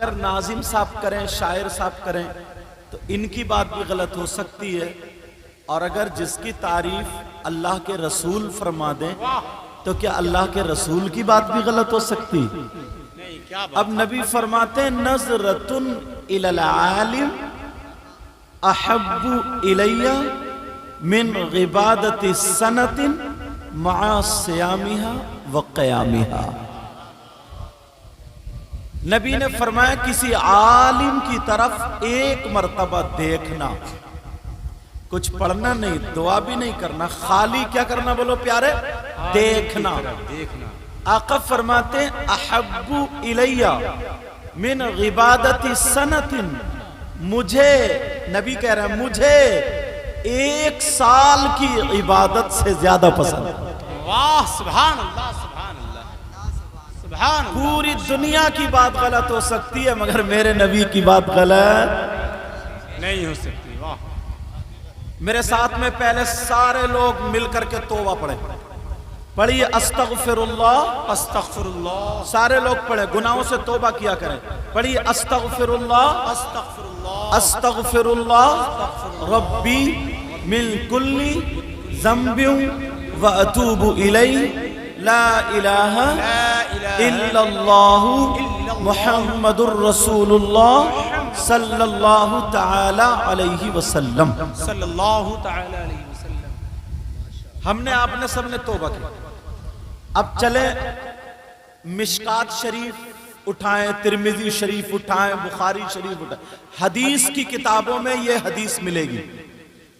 اگر ناظم صاحب کریں، شاعر صاحب کریں تو ان کی بات بھی غلط ہو سکتی ہے، اور اگر جس کی تعریف اللہ کے رسول فرما دیں تو کیا اللہ کے رسول کی بات بھی غلط ہو سکتی؟ اب نبی فرماتے ہیں نظرتن الی العالم احب الی من غبادت سنت مع صیامها وقیامها۔ نبی نے فرمایا کسی عالم کی طرف ایک مرتبہ دیکھنا، کچھ پڑھنا نہیں، دعا بھی نہیں کرنا، خالی کیا کرنا بولو پیارے؟ دیکھنا۔ آقا فرماتے ہیں احب الیہ من غبادت سنت، مجھے نبی کہہ رہے ہیں مجھے 1 سال کی عبادت سے زیادہ پسند ہے۔ واہ سبحان اللہ سبحان اللہ سبحان اللہ۔ پوری دنیا کی بات غلط ہو سکتی ہے مگر میرے نبی کی بات غلط نہیں ہو سکتی۔ واہ، میرے ساتھ میں پہلے سارے لوگ مل کر کے توبہ پڑھیں، پڑھیے استغفر اللہ، استغفر اللہ، سارے لوگ پڑھیں، گناہوں سے توبہ کیا کریں، پڑھیے استغفر اللہ، استغفر اللہ، استغفر اللہ ربی من کل ذنب واتوب الیہ لا الہ الا اللہ محمد الرسول اللہ صلی اللہ تعالی علیہ وسلم۔ صلی اللہ تعالی علیہ وسلم۔ ہم نے آپ نے سب نے توبہ کی۔ اب چلیں مشکات شریف اٹھائیں، ترمذی شریف اٹھائیں، بخاری شریف اٹھائیں، حدیث کی کتابوں میں یہ حدیث ملے گی۔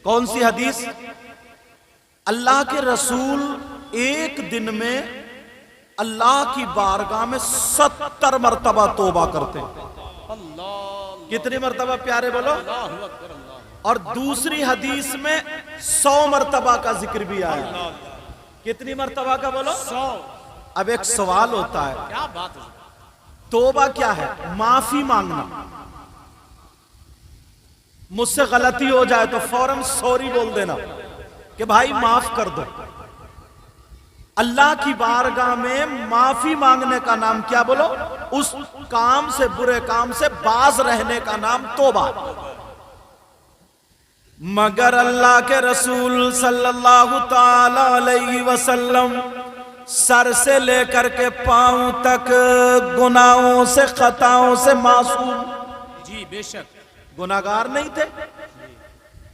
کون سی حدیث؟ اللہ کے رسول ایک دن میں اللہ کی بارگاہ میں 70 مرتبہ توبہ کرتے ہیں۔ اللہ، کتنی مرتبہ پیارے بولو؟ اللہ اکبر اللہ۔ اور دوسری حدیث میں 100 مرتبہ کا ذکر بھی آیا۔ کتنی مرتبہ کا بولو؟ 100۔ اب ایک سوال ہوتا ہے، کیا بات ہے؟ توبہ کیا ہے؟ معافی مانگنا۔ مجھ سے غلطی ہو جائے تو فوراً سوری بول دینا کہ بھائی معاف کر دو۔ اللہ کی بارگاہ میں معافی مانگنے کا نام کیا بولو؟ اس کام سے، برے کام سے باز رہنے کا نام توبہ۔ مگر اللہ کے رسول صلی اللہ تعالی علیہ وسلم سر سے لے کر کے پاؤں تک گناہوں سے، خطاؤں سے معصوم۔ جی بے شک۔ گناہگار نہیں تھے،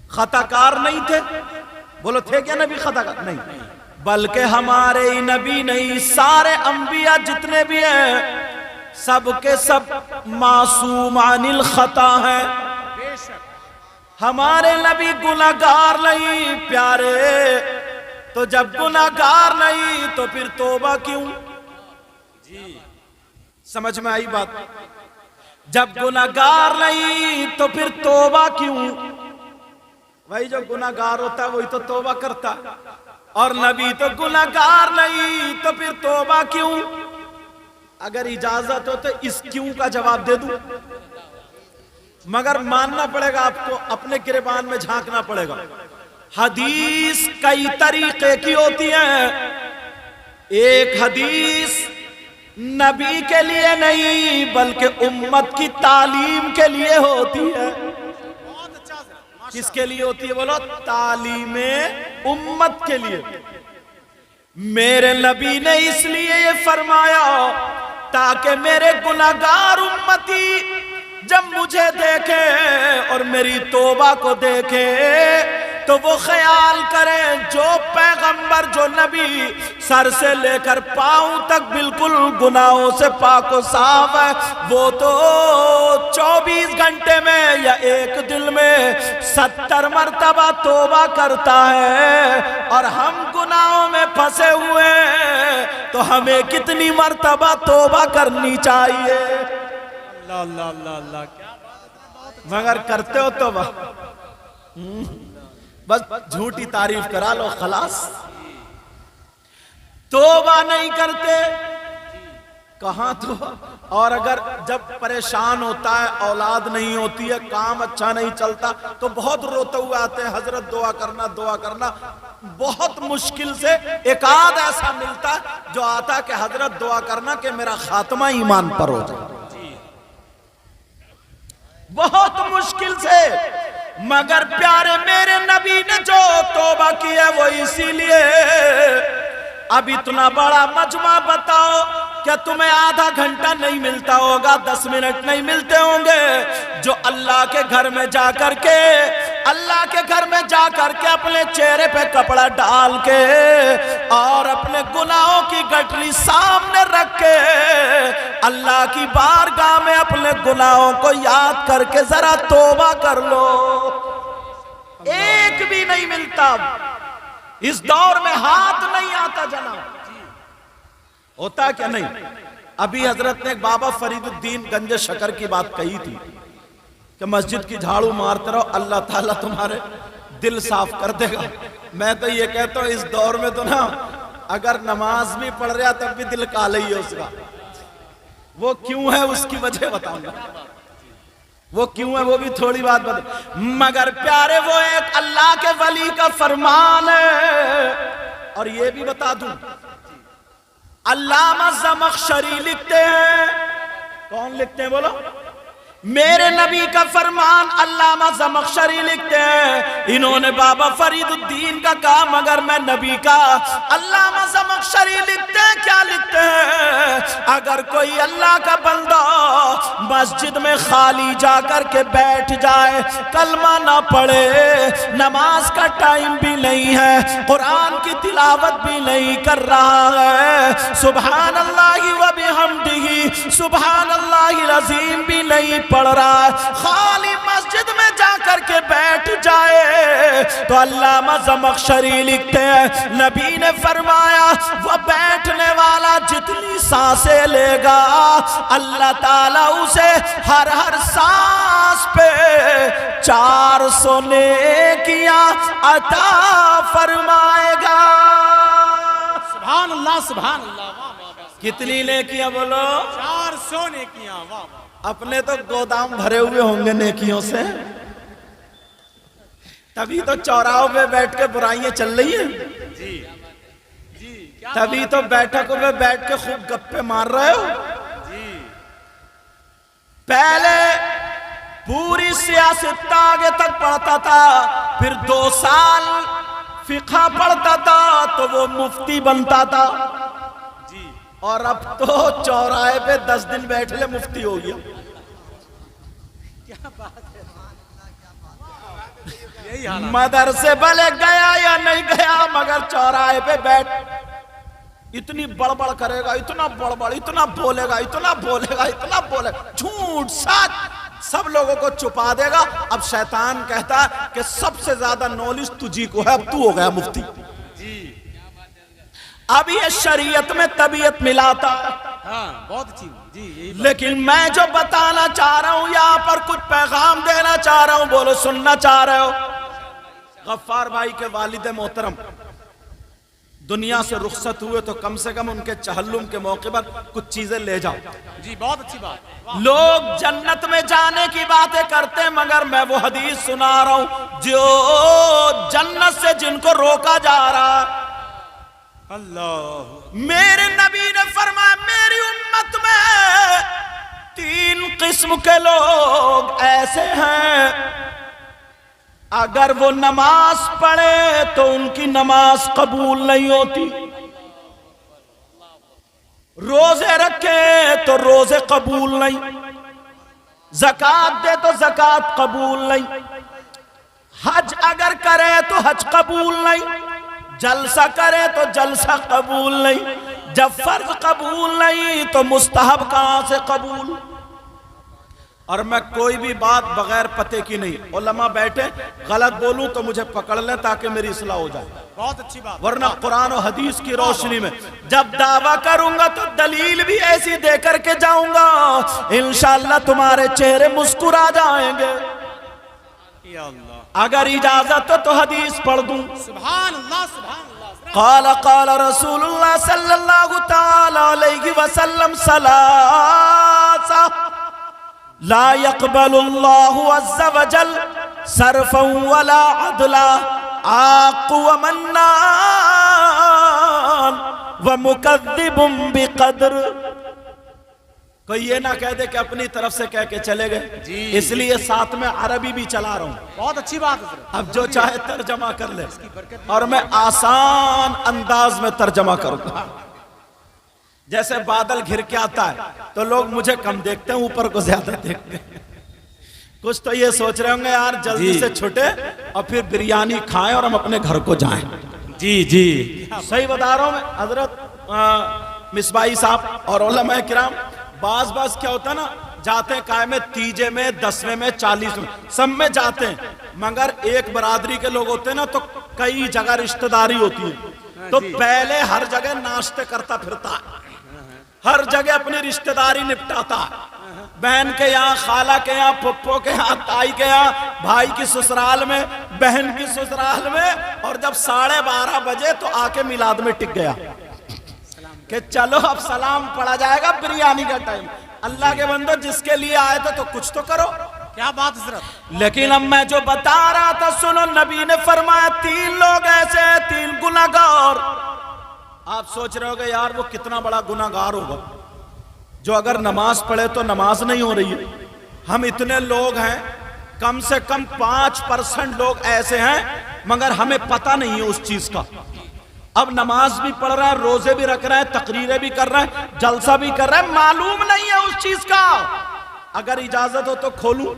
خطاکار نہیں تھے، بولو تھے کیا نبی خطاکار؟ نہیں، بلکہ ہمارے نبی نہیں، سارے انبیاء جتنے بھی ہیں سب کے سب معصوم عن الخطا ہیں۔ بے شک۔ ہمارے نبی گناہگار نہیں پیارے، تو جب گناہگار نہیں تو پھر توبہ کیوں؟ جی سمجھ میں آئی بات؟ جب گناہگار نہیں تو پھر توبہ کیوں؟ وہی جو گناہگار ہوتا ہے وہی تو توبہ کرتا، اور نبی تو گناہگار نہیں تو پھر توبہ کیوں؟ اگر اجازت ہو تو اس کیوں کا جواب دے دوں، مگر ماننا پڑے گا آپ کو، اپنے گریبان میں جھانکنا پڑے گا۔ حدیث کئی طریقے کی ہوتی ہے، ایک حدیث نبی کے لیے نہیں بلکہ امت کی تعلیم کے لیے ہوتی ہے۔ بہت اچھا۔ کس کے لیے ہوتی ہے بولو؟ تعلیم امت کے لیے۔ میرے نبی نے اس لیے یہ فرمایا تاکہ میرے گناہگار امتی جب مجھے دیکھے اور میری توبہ کو دیکھے تو وہ خیال کریں جو پیغمبر، جو نبی سر سے لے کر پاؤں تک بالکل گناہوں سے پاک و صاف ہے، وہ تو 24 گھنٹے میں یا ایک دن میں 70 مرتبہ توبہ کرتا ہے، اور ہم گناہوں میں پھنسے ہوئے ہیں تو ہمیں کتنی مرتبہ توبہ کرنی چاہیے؟ اللہ اللہ اللہ اللہ، کیا بات ہے؟ مگر کرتے ہو توبہ؟ بس جھوٹی تعریف کرا لو خلاص۔ توبہ نہیں کرتے کہاں توبہ؟ اور اگر جب پریشان ہوتا ہے، اولاد نہیں ہوتی ہے، کام اچھا نہیں چلتا تو بہت روتے ہوئے آتے ہیں، حضرت دعا کرنا دعا کرنا۔ بہت مشکل سے ایک آدھ ایسا ملتا ہے جو آتا ہے کہ حضرت دعا کرنا کہ میرا خاتمہ ایمان پر ہو جائے۔ بہت مشکل سے، مگر پیارے میرے نبی نے جو توبہ کی ہے وہ اسی لیے۔ اب اتنا بڑا مجمع بتاؤ، کیا تمہیں آدھا گھنٹہ نہیں ملتا ہوگا، 10 منٹ نہیں ملتے ہوں گے، جو اللہ کے گھر میں جا کر کے اپنے چہرے پہ کپڑا ڈال کے اور اپنے گناہوں کی گٹری سامنے رکھ کے اللہ کی بارگاہ میں اپنے گناہوں کو یاد کر کے ذرا توبہ کر لو، ایک بھی نہیں ملتا۔ اس دور میں ہاتھ نہیں آتا جناب، ہوتا کیا نہیں۔ ابھی حضرت نے ایک بابا فرید الدین گنج شکر کی بات کہی تھی کہ مسجد کی جھاڑو مارتے رہو، اللہ تعالیٰ تمہارے دل صاف کر دے گا۔ میں تو یہ کہتا ہوں اس دور میں تو نا اگر نماز بھی پڑھ رہا تب بھی دل کالے ہی ہے اس کا۔ وہ کیوں ہے اس کی وجہ بتاؤں گا، وہ کیوں ہے وہ بھی تھوڑی بات بتا، مگر پیارے وہ ایک اللہ کے ولی کا فرمان ہے۔ اور یہ بھی بتا دوں، علامہ زمخشری لکھتے ہیں، کون لکھتے ہیں بولو؟ میرے نبی کا فرمان علامہ زمخشری لکھتے ہیں، انہوں نے بابا فرید الدین کا کہا مگر میں نبی کا۔ علامہ زمخشری لکھتے ہیں، کیا لکھتے ہیں؟ اگر کوئی اللہ کا بندہ مسجد میں خالی جا کر کے بیٹھ جائے، کلمہ نہ پڑھے، نماز کا ٹائم بھی نہیں ہے، قرآن کی تلاوت بھی نہیں کر رہا ہے، سبحان اللہ و بحمدہ سبحان اللہ العظیم بھی نہیں پڑھ رہا ہے، خالی مسجد میں جا کر کے بیٹھ جائے، تو علامہ زمخشری لکھتے ہیں نبی نے فرمایا وہ بیٹھنے والا جتنی سانسیں لے گا اللہ تعالیٰ اسے ہر سانس پہ 400 نیکیاں عطا فرمائے گا۔ سبحان اللہ سبحان اللہ، کتنی نیکیاں بولو؟ 400 نیکیاں، واہ واہ۔ اپنے تو گودام بھرے ہوئے ہوں گے نیکیوں سے، تبھی تو چوراہوں پہ بیٹھ کے برائیاں چل رہی ہیں، جی جی، تبھی تو بیٹھکوں پہ بیٹھ کے خوب گپے مار رہے ہو۔ جی، پہلے پوری سیاست آگے تک پڑھتا تھا، پھر 2 سال فقہ پڑھتا تھا تو وہ مفتی بنتا تھا، اور اب تو چوراہے پہ 10 دن بیٹھ لے مفتی ہو گیا۔ کیا بات ہے، یہی حالات۔ مدرسے بھلے گیا یا نہیں گیا مگر چوراہے پہ بیٹھ اتنی بڑبڑ کرے گا، اتنا بڑبڑ، اتنا بولے گا، اتنا بولے گا، اتنا بولے گا، جھوٹ سچ سب لوگوں کو چھپا دے گا۔ اب شیطان کہتا ہے کہ سب سے زیادہ نالج تجھی کو ہے، اب تو ہو گیا مفتی۔ اب یہ شریعت میں طبیعت ملاتا، ہاں بہت اچھی، جی یہی بات۔ لیکن میں جو بتانا چاہ رہا ہوں یہاں پر کچھ پیغام دینا چاہ رہا ہوں، بولو سننا چاہ رہے ہو؟ غفار بھائی کے والد محترم دنیا سے رخصت ہوئے تو کم سے کم ان کے چہلم کے موقع پر کچھ چیزیں لے جاؤ۔ جی بہت اچھی بات۔ لوگ جنت میں جانے کی باتیں کرتے مگر میں وہ حدیث سنا رہا ہوں جو جنت سے جن کو روکا جا رہا۔ اللہ، میرے نبی نے فرمایا میری امت میں 3 قسم کے لوگ ایسے ہیں، اگر وہ نماز پڑھے تو ان کی نماز قبول نہیں ہوتی، روزے رکھے تو روزے قبول نہیں، زکوٰۃ دے تو زکوٰۃ قبول نہیں، حج اگر کرے تو حج قبول نہیں، جلسہ کرے تو جلسہ قبول نہیں، جب فرض قبول نہیں تو مستحب کہاں سے قبول؟ اور میں کوئی بھی بات بغیر پتے کی نہیں، علماء بیٹھے غلط بولوں تو مجھے پکڑ لیں تاکہ میری اصلاح ہو جائے، بہت اچھی بات، ورنہ قرآن و حدیث کی روشنی میں جب دعویٰ کروں گا تو دلیل بھی ایسی دے کر کے جاؤں گا، انشاءاللہ تمہارے چہرے مسکرا جائیں گے۔ یا اللہ، اگر اجازت ہو تو حدیث پڑھ دوں۔ سبحان اللہ سبحان اللہ۔ قال قال رسول اللہ صلی اللہ تعالی علیہ وسلم ثلاثہ لا يقبل اللہ عز وجل صرفا ولا عدلا عاق ومنان ومکذب بقدر۔ کوئی یہ نہ کہہ دے کہ اپنی طرف سے کہہ کے چلے گئے جی اس لیے ساتھ میں عربی بھی چلا رہا ہوں بہت اچھی بات ہے حضرت اب جو چاہے ترجمہ کر لے اور میں آسان انداز میں ترجمہ کروں گا جیسے بادل گھر کے آتا ہے تو لوگ مجھے کم دیکھتے ہیں اوپر کو زیادہ دیکھتے ہیں کچھ تو یہ سوچ رہے ہوں گے یار جلدی سے چھٹے اور پھر بریانی کھائیں اور ہم اپنے گھر کو جائیں جی جی صحیح بتا رہا ہوں میں حضرت مصباحی صاحب اور علماء کرام بعض کیا ہوتا ہے نا جاتے ہیں قائم تیجے میں 10ویں میں 40 میں سب میں جاتے ہیں مگر ایک برادری کے لوگ ہوتے ہیں نا تو کئی جگہ رشتہ داری ہوتی ہے تو پہلے ہر جگہ ناشتے کرتا پھرتا ہر جگہ اپنی رشتہ داری نپٹاتا بہن کے یہاں خالہ کے یہاں پھپھو کے یہاں تائی کے یہاں بھائی کی سسرال میں بہن کی سسرال میں اور جب 12:30 بجے تو آ کے میلاد میں ٹک گیا کہ چلو اب سلام پڑھا جائے گا بریانی کا ٹائم اللہ کے بندو جس کے لیے آئے تھے تو کچھ تو کرو کیا بات حضرت لیکن اب میں جو بتا رہا تھا سنو نبی نے فرمایا 3 لوگ ایسے 3 گناہگار آپ سوچ رہے ہو گے یار وہ کتنا بڑا گناہگار ہوگا جو اگر نماز پڑھے تو نماز نہیں ہو رہی ہے ہم اتنے لوگ ہیں کم سے کم 5% لوگ ایسے ہیں مگر ہمیں پتہ نہیں ہے اس چیز کا اب نماز بھی پڑھ رہا ہے روزے بھی رکھ رہا ہے تقریریں بھی کر رہا ہے جلسہ بھی کر رہا ہے معلوم نہیں ہے اس چیز کا اگر اجازت ہو تو کھولوں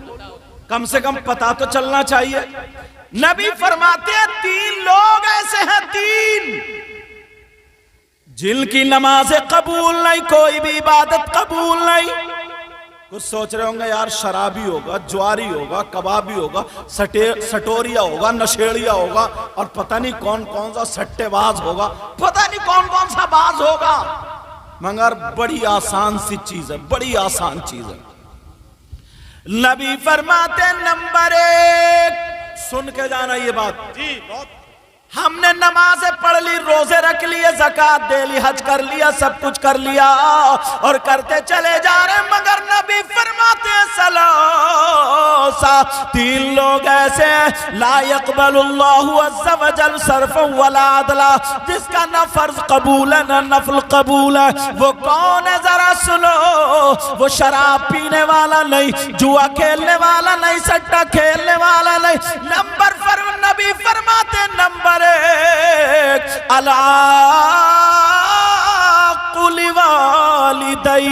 کم سے کم پتہ تو چلنا چاہیے نبی فرماتے ہیں 3 لوگ ایسے ہیں 3 جن کی نمازیں قبول نہیں کوئی بھی عبادت قبول نہیں کچھ سوچ رہے ہوں گے یار شرابی ہوگا جواری ہوگا کبابی ہوگا سٹوریا ہوگا نشیڑیا ہوگا اور پتہ نہیں کون سا سٹے باز ہوگا پتہ نہیں کون سا باز ہوگا مگر بڑی آسان سی چیز ہے بڑی آسان چیز ہے نبی فرماتے نمبر 1 سن کے جانا یہ بات جی بہت ہم نے نمازیں پڑھ لی روزے رکھ لیے زکات دے لی حج کر لیا سب کچھ کر لیا اور کرتے چلے جا رہے مگر نبی فرماتے سلاسا 3 لوگ ایسے لا يقبل اللہ عز و جل صرفا ولا عدلا جس کا نہ فرض قبول ہے نہ نفل قبول ہے وہ کون ہے ذرا سنو وہ شراب پینے والا نہیں جوا کھیلنے والا نہیں سٹا کھیلنے والا نہیں نبی فرماتے نمبر 1 العاقل والدی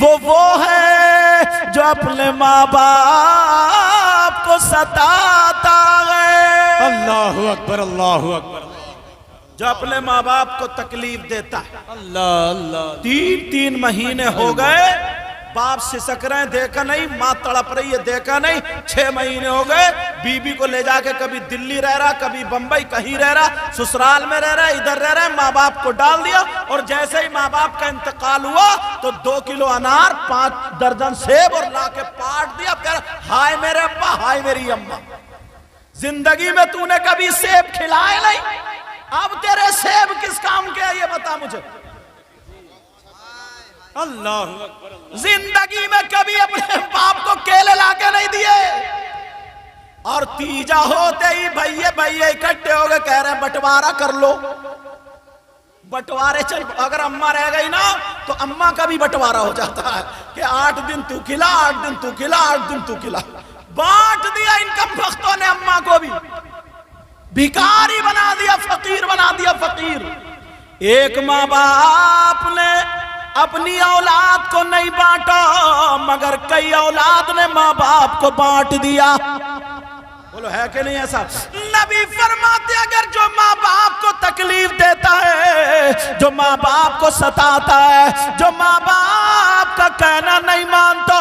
وہ ہے جو اپنے ماں باپ کو ستاتا ہے اللہ اکبر اللہ اکبر جو اپنے ماں باپ کو تکلیف دیتا ہے اللہ اللہ 3 مہینے ہو گئے باپ سسک رہے ہیں دیکھا نہیں ماں تڑپ رہی ہے دیکھا نہیں 6 مہینے ہو گئے بیوی کو لے جا کے کبھی دلی رہ رہا کبھی بمبئی کہیں رہ رہا سسرال میں رہ رہا ادھر رہ رہا ماں باپ کو ڈال دیا اور جیسے ہی ماں باپ کا انتقال ہوا تو 2 کلو انار 5 درجن سیب اور لا کے پاٹ دیا کہہ رہا ہائے میرے ابا ہائے میری اماں زندگی میں تو نے کبھی سیب کھلائے نہیں اب تیرے سیب کس کام کے یہ بتا مجھے اللہ اکبر زندگی میں کبھی اپنے باپ کو کیلے لا کے نہیں دیے اور تیجا ہوتے ہی بھائیے اکٹھے ہو گئے کہہ رہے ہیں بٹوارہ کر لو بٹوارے چل اگر اماں رہ گئی نا تو اماں کا بھی بٹوارہ ہو جاتا ہے کہ 8 دن تو کھلا 8 دن تو کھلا 8 دن تو کھلا بانٹ دیا ان کم بختوں نے اماں کو بھی بھکاری بنا دیا فقیر بنا دیا فقیر ایک ماں باپ نے اپنی اولاد کو نہیں بانٹا مگر کئی اولاد نے ماں باپ کو بانٹ دیا بولو ہے کہ نہیں ایسا نبی فرماتے اگر جو ماں باپ کو تکلیف دیتا ہے جو ماں باپ کو ستاتا ہے جو ماں باپ کا کہنا نہیں مانتا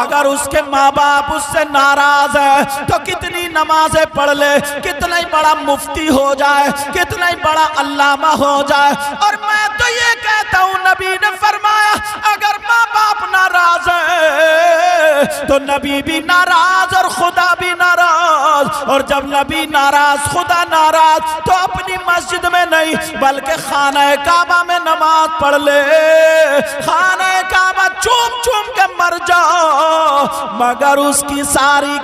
اگر اس کے ماں باپ اس سے ناراض ہے تو کتنی نمازیں پڑھ لے کتنا ہی بڑا مفتی ہو جائے کتنا ہی بڑا علامہ ہو جائے اور میں تو یہ کہتا ہوں نبی نے فرمایا اگر ماں باپ ناراض ہے تو نبی بھی ناراض اور خدا بھی ناراض اور جب نبی ناراض خدا ناراض تو اپنی مسجد میں نہیں بلکہ خانہ کعبہ میں نماز پڑھ لے خانہ کعبہ چوم چوم کے مر جا مگر اس کی ساری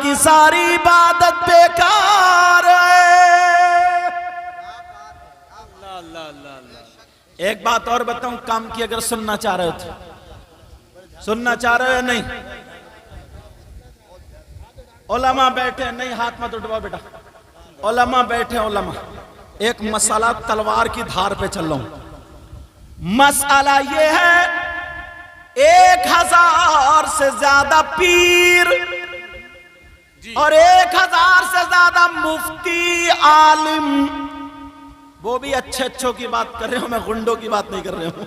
عبادت بیکار ہے ایک بات اور بتاؤں کام کی، اگر سننا چاہ رہے تھے، سننا چاہ رہے ہو یا نہیں؟ علماء بیٹھے، نہیں ہاتھ مت اٹھواؤ بیٹا، علماء بیٹھے، علماء ایک مسئلہ تلوار کی دھار پہ چل رہا ہوں۔ مسئلہ یہ ہے 1000 سے زیادہ پیر اور 1000 سے زیادہ مفتی عالم، وہ بھی اچھے اچھوں کی بات کر رہے ہوں، میں غنڈوں کی بات نہیں کر رہا ہوں،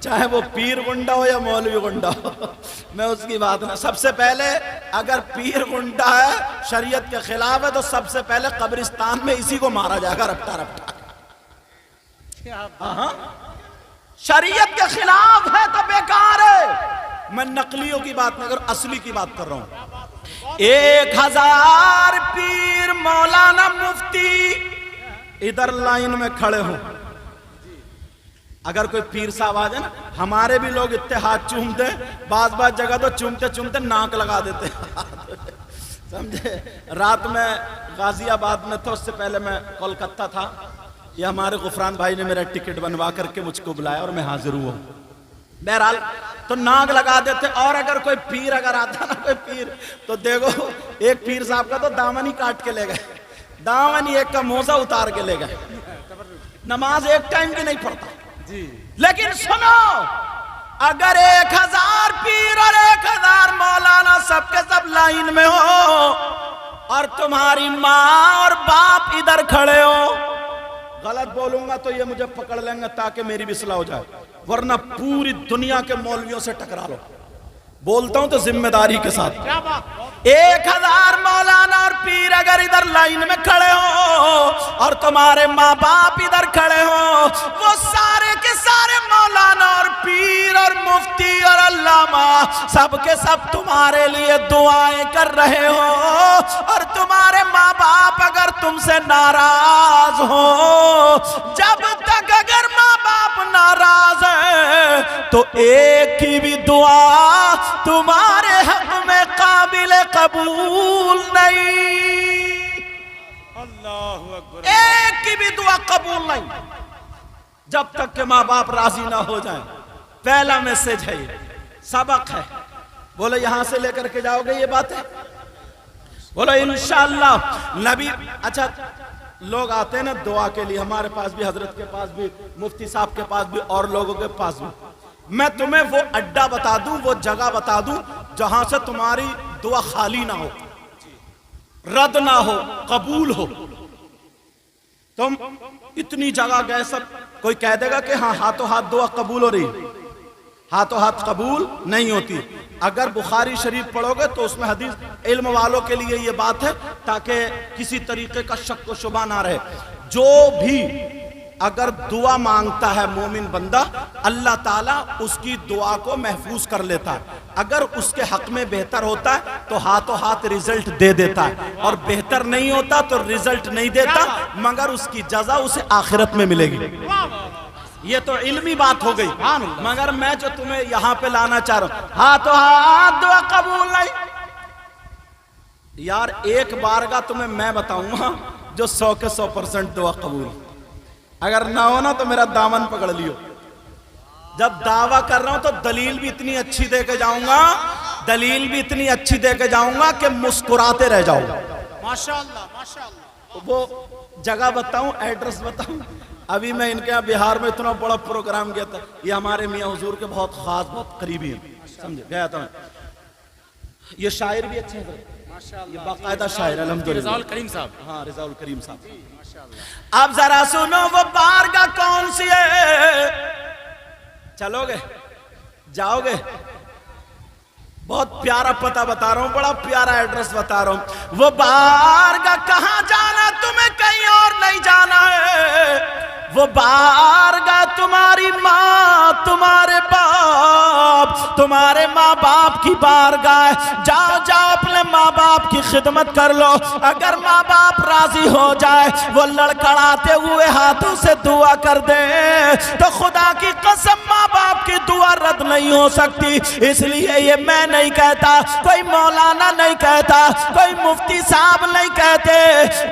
چاہے وہ پیر غنڈا ہو یا مولوی غنڈا ہو، میں اس کی بات نہیں۔ سب سے پہلے اگر پیر غنڈا ہے، شریعت کے خلاف ہے، تو سب سے پہلے قبرستان میں اسی کو مارا جائے گا رپٹا رپٹا۔ ہاں شریعت کے خلاف ہے تو بیکار ہے۔ میں نقلیوں کی بات نہیں کر رہا، اصلی کی بات کر رہا ہوں۔ 1000 پیر مولانا مفتی ادھر لائن میں کھڑے ہوں، اگر کوئی پیر صاحب آ جائے نا، ہمارے بھی لوگ اتنے ہاتھ چومتے ہیں، بعض جگہ تو چومتے چومتے ناک لگا دیتے ہیں، سمجھے۔ رات میں غازی آباد میں تھا، اس سے پہلے میں کولکتہ تھا، یہ ہمارے غفران بھائی نے میرا ٹکٹ بنوا کر کے مجھ کو بلایا اور میں حاضر ہوا۔ بہرحال تو ناک لگا دیتے، اور اگر کوئی پیر اگر آتا نا، کوئی پیر، تو دیکھو ایک پیر صاحب کا تو دامن ہی کاٹ کے لے گئے، دامن ہی ایک کا موزہ اتار کے لے گئے، نماز ایک ٹائم کی نہیں پڑھتا۔ لیکن سنو، اگر 1000 پیر اور 1000 مولانا سب کے سب لائن میں ہو اور تمہاری ماں اور باپ ادھر کھڑے ہو، غلط بولوں گا تو یہ مجھے پکڑ لیں گے تاکہ میری بھی اصلاح ہو جائے، ورنہ پوری دنیا کے مولویوں سے ٹکرا لو، بولتا ہوں تو ذمہ داری کے ساتھ۔ 1000 مولانا اور پیر اگر ادھر لائن میں کھڑے ہو اور تمہارے ماں باپ ادھر کھڑے ہو، وہ سارے کے سارے مولانا اور پیر اور مفتی اور علامہ سب کے سب تمہارے لیے دعائیں کر رہے ہو، اور تمہارے ماں باپ اگر تم سے ناراض ہو، جب تک اگر ماں باپ ناراض ہیں تو ایک کی بھی دعا تمہارے حق میں قابل قبول نہیں، اللہ اکبر، ایک کی بھی دعا قبول نہیں جب تک کہ ماں باپ راضی نہ ہو جائیں۔ پہلا میسج ہے، یہ سبق ہے، بولو یہاں سے لے کر کے جاؤ گے یہ بات ہے، بولو انشاءاللہ نبی۔ اچھا لوگ آتے ہیں نا دعا کے لیے، ہمارے پاس بھی، حضرت کے پاس بھی، مفتی صاحب کے پاس بھی، اور لوگوں کے پاس بھی، میں تمہیں وہ اڈا بتا دوں، وہ جگہ بتا دوں جہاں سے تمہاری دعا خالی نہ ہو، رد نہ ہو، قبول ہو۔ تم اتنی جگہ گئے، سب کوئی کہہ دے گا کہ ہاں ہاتھوں ہاتھ دعا قبول ہو رہی، ہاتھوں ہاتھ قبول نہیں ہوتی۔ اگر بخاری شریف پڑھو گے تو اس میں حدیث، علم والوں کے لیے یہ بات ہے تاکہ کسی طریقے کا شک و شبہ نہ رہے، جو بھی اگر دعا مانگتا ہے مومن بندہ، اللہ تعالیٰ اس کی دعا کو محفوظ کر لیتا ہے۔ اگر اس کے حق میں بہتر ہوتا ہے تو ہاتھوں ہاتھ رزلٹ دے دیتا ہے، اور بہتر نہیں ہوتا تو رزلٹ نہیں دیتا، مگر اس کی جزا اسے آخرت میں ملے گی۔ یہ تو علمی بات ہو گئی، مگر میں جو تمہیں یہاں پہ لانا چاہ رہا ہوں، ہاتھوں ہاتھ دعا قبول نہیں۔ یار ایک بارگاہ تمہیں میں بتاؤں گا جو 100 کے 100% دعا قبول، اگر نہ ہونا تو میرا دامن پکڑ لیو۔ جب دعویٰ کر رہا ہوں تو دلیل بھی اتنی اچھی دے کے جاؤں گا، دلیل بھی اتنی اچھی دے کے جاؤں گا کہ مسکراتے رہ جاؤ گا۔ ماشاءاللہ ماشاءاللہ۔ وہ جگہ بتاؤں، ایڈریس بتاؤں؟ ابھی میں ان کے یہاں بہار میں اتنا بڑا پروگرام کیا تھا، یہ ہمارے میاں حضور کے بہت خاص، بہت قریبی ہیں، سمجھے گیا تھا میں۔ یہ شاعر بھی اچھے ہیں، یہ باقاعدہ شاعر الحمدللہ، رضا الکریم صاحب، ہاں رضا الکریم صاحب۔ اب ذرا سنو وہ بارگاہ کون سی ہے، چلو گے، جاؤ گے؟ بہت پیارا پتہ بتا رہا ہوں، بڑا پیارا ایڈریس بتا رہا ہوں۔ وہ بارگاہ کہاں جانا، تمہیں کہیں اور نہیں جانا ہے، وہ بارگاہ تمہاری ماں، تمہارے باپ، تمہارے ماں باپ کی بارگاہ ہے۔ جاؤ جاؤ اپنے ماں باپ کی خدمت کر لو، اگر ماں باپ راضی ہو جائے، وہ لڑکڑاتے ہوئے ہاتھوں سے دعا کر دے تو خدا کی قسم ماں باپ کی دعا دعا رد نہیں ہو سکتی، اس لیے یہ میں نہیں کہتا، کوئی مولانا نہیں کہتا، کوئی مفتی صاحب نہیں کہتے،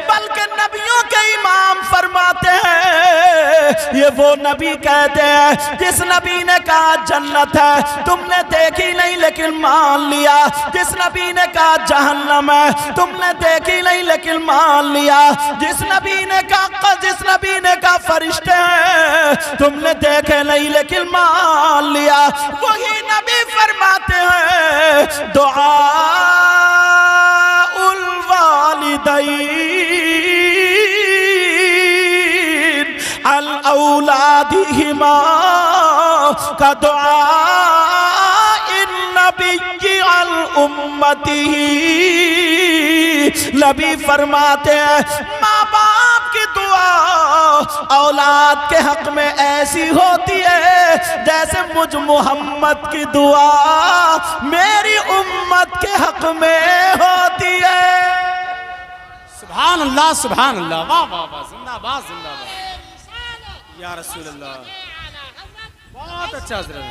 بلکہ نبیوں کے امام فرماتے ہیں، یہ وہ نبی کہتے ہیں جس نبی نے کہا جنت ہے تم نے دیکھی نہیں لیکن مان لیا، جس نبی نے کہا جہنم ہے تم نے دیکھی نہیں لیکن مان لیا، جس نبی نے کہا فرشتے ہیں تم نے دیکھے نہیں لیکن مان لیا، وہی نبی فرماتے ہیں دعاء الوالدین اولادہما کا دعاء النبی الامتی، نبی فرماتے ہیں ماں باپ کی دعا اولاد کے حق میں ایسی ہوتی ہے جیسے مجھ محمد کی دعا میری امت کے حق میں ہوتی ہے۔ سبحان اللہ سبحان اللہ، واہ واہ واہ، زندہ باد زندہ باد یا رسول اللہ، بہت اچھا حضرت۔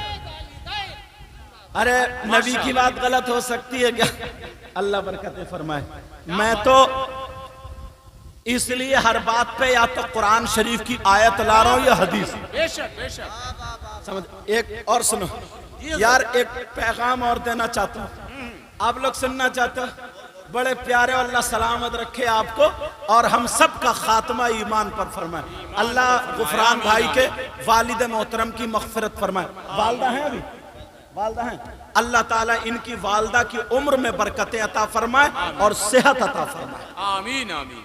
ارے نبی کی بات غلط ہو سکتی ہے کیا؟ اللہ برکتیں فرمائے۔ میں تو اس لیے ہر بات پہ یا تو قرآن شریف کی آیت لا رہا ہوں یا حدیث۔ بے شک بے شک۔ سمجھ ایک اور سنو یار، ایک پیغام اور دینا چاہتا ہوں، آپ لوگ سننا چاہتے ہو؟ بڑے پیارے، اللہ سلامت رکھے آپ کو اور ہم سب کا خاتمہ ایمان پر فرمائے۔ اللہ غفران بھائی کے والد محترم کی مغفرت فرمائے۔ والدہ ہیں ابھی؟ والدہ ہیں؟ اللہ تعالیٰ ان کی والدہ کی عمر میں برکتیں عطا فرمائے اور صحت عطا فرمائے۔ آمین آمین۔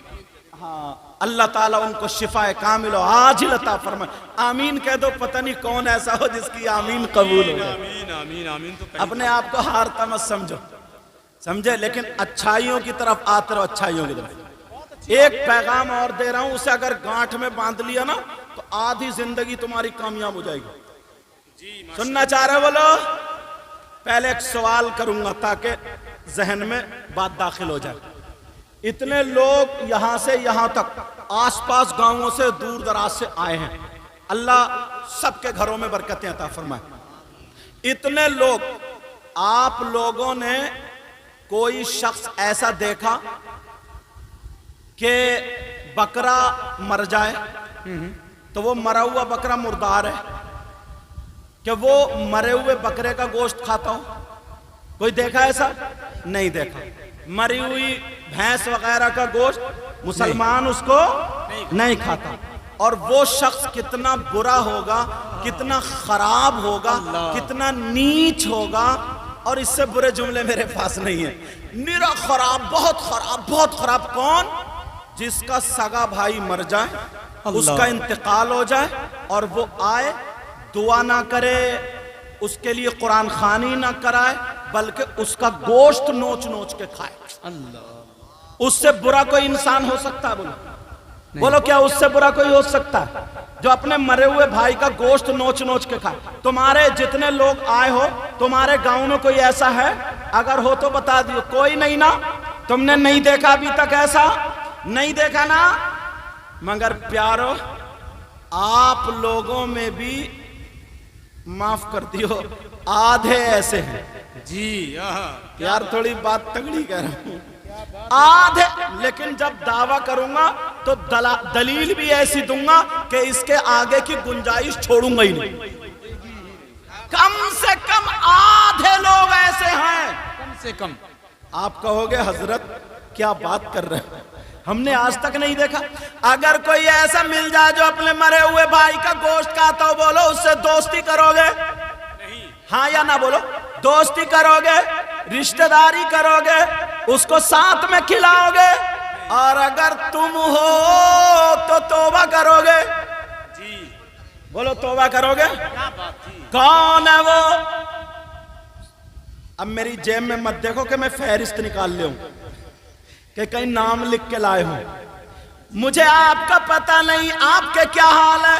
ہاں، اللہ تعالیٰ ان کو شفا کامل و عاجل عطا فرمائے۔ آمین کہہ دو، پتہ نہیں کون ایسا ہو جس کی آمین قبول ہو۔ آمین آمین آمین۔ تو اپنے آپ کو ہارتا مت سمجھو، سمجھے، لیکن اچھائیوں کی طرف آتے رہو، اچھائیوں کی طرف۔ ایک پیغام اور دے رہا ہوں، اسے اگر گانٹھ میں باندھ لیا نا تو آدھی زندگی تمہاری کامیاب ہو جائے گی۔ سننا چاہ رہے بولو؟ پہلے ایک سوال کروں گا تاکہ ذہن میں بات داخل ہو جائے۔ اتنے لوگ یہاں سے یہاں تک آس پاس گاؤں سے دور دراز سے آئے ہیں، اللہ سب کے گھروں میں برکتیں عطا فرمائے۔ اتنے لوگ، آپ لوگوں نے کوئی شخص ایسا دیکھا کہ بکرا مر جائے تو وہ مرا ہوا بکرا مردار ہے کہ وہ مرے ہوئے بکرے کا گوشت کھاتا ہو؟ کوئی دیکھا ایسا؟ نہیں دیکھا۔ مری ہوئی بھینس وغیرہ کا گوشت مسلمان اس کو نہیں کھاتا۔ اور وہ شخص کتنا برا ہوگا، کتنا خراب ہوگا، کتنا نیچ ہوگا، اور اس سے برے جملے میرے پاس نہیں ہیں۔ نیرا خراب، بہت خراب، بہت خراب۔ کون؟ جس کا سگا بھائی مر جائے، اس کا انتقال ہو جائے اور وہ آئے، دعا نہ کرے، اس کے لیے قرآن خوانی نہ کرائے، بلکہ اس کا گوشت نوچ نوچ کے کھائے۔ اس سے برا کوئی انسان ہو سکتا ہے؟ بولو کیا اس سے برا کوئی ہو سکتا ہے جو اپنے مرے ہوئے بھائی کا گوشت نوچ نوچ کے کھائے؟ تمہارے جتنے لوگ آئے ہو، تمہارے گاؤں میں کوئی ایسا ہے؟ اگر ہو تو بتا دیو۔ کوئی نہیں نا؟ تم نے نہیں دیکھا ابھی تک؟ ایسا نہیں دیکھا نا؟ مگر پیارو، آپ لوگوں میں بھی معاف کر دیو، آدھے ایسے ہیں جی یار، تھوڑی بات تگڑی کہہ رہا ہوں، آدھے، لیکن جب دعویٰ کروں گا تو دلیل بھی ایسی دوں گا کہ اس کے آگے کی گنجائش چھوڑوں گا ہی نہیں۔ کم سے کم آدھے لوگ ایسے ہیں، کم سے کم۔ آپ کہو گے حضرت کیا بات کر رہے ہیں، ہم نے آج تک نہیں دیکھا۔ اگر کوئی ایسا مل جائے جو اپنے مرے ہوئے بھائی کا گوشت کھاتا ہو، بولو اس سے دوستی کرو گے؟ ہاں یا نہ بولو؟ دوستی کرو گے، رشتہ داری کرو گے، اس کو ساتھ میں کھلاؤ گے، اور اگر تم ہو تو توبہ کرو گے؟ جی بولو توبہ کرو گے؟ کیا بات تھی۔ کون ہے وہ؟ اب میری جیب میں مت دیکھو کہ میں فہرست نکال لے ہوں کہ کہیں نام لکھ کے لائے ہوں، مجھے آپ کا پتہ نہیں آپ کے کیا حال ہے۔